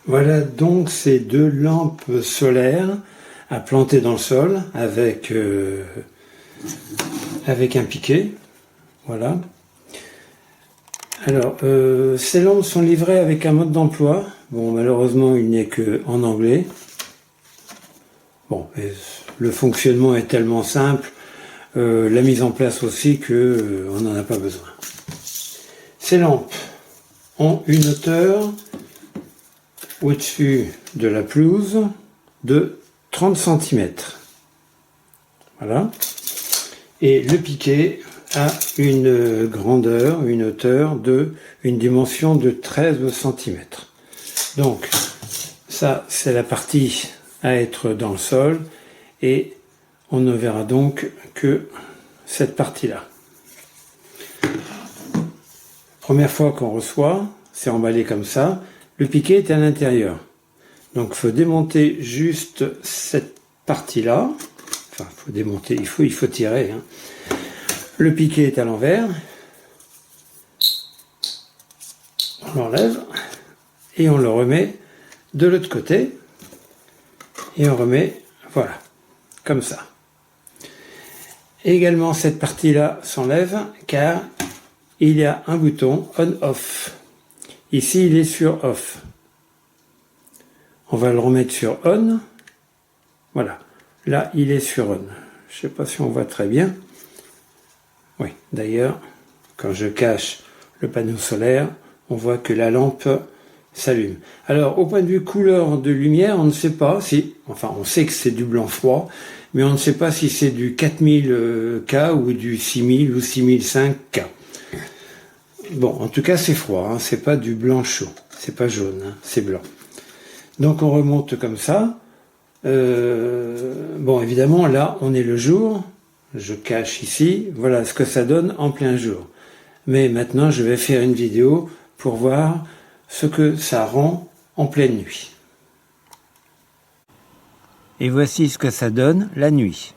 Voilà donc ces deux lampes solaires à planter dans le sol avec un piquet. Voilà. Alors, ces lampes sont livrées avec un mode d'emploi. Bon, malheureusement, il n'est qu'en anglais. Bon, le fonctionnement est tellement simple, la mise en place aussi, que on n'en a pas besoin. Ces lampes ont une hauteur au-dessus de la pelouse de 30 cm. Voilà. Et le piquet a une grandeur, une hauteur une dimension de 13 cm. Donc, ça, c'est la partie à être dans le sol, et on ne verra donc que cette partie-là. Première fois qu'on reçoit, c'est emballé comme ça. Le piquet est à l'intérieur. Donc il faut démonter juste cette partie-là. Enfin, il faut démonter, il faut tirer. Hein. Le piquet est à l'envers. On l'enlève et on le remet de l'autre côté. Et on remet, voilà, comme ça. Et également, cette partie-là s'enlève car il y a un bouton on-off. Ici, il est sur off. On va le remettre sur on. Voilà. Là, il est sur on. Je ne sais pas si on voit très bien. Oui, d'ailleurs, quand je cache le panneau solaire, on voit que la lampe s'allume. Alors, au point de vue couleur de lumière, on ne sait pas si... Enfin, on sait que c'est du blanc froid, mais on ne sait pas si c'est du 4000K ou du 6000 ou 6005K. Bon, en tout cas, c'est froid, hein, c'est pas du blanc chaud, c'est pas jaune, hein, c'est blanc. Donc on remonte comme ça. Bon, évidemment, là, on est le jour. Je cache ici. Voilà ce que ça donne en plein jour. Mais maintenant, je vais faire une vidéo pour voir ce que ça rend en pleine nuit. Et voici ce que ça donne la nuit.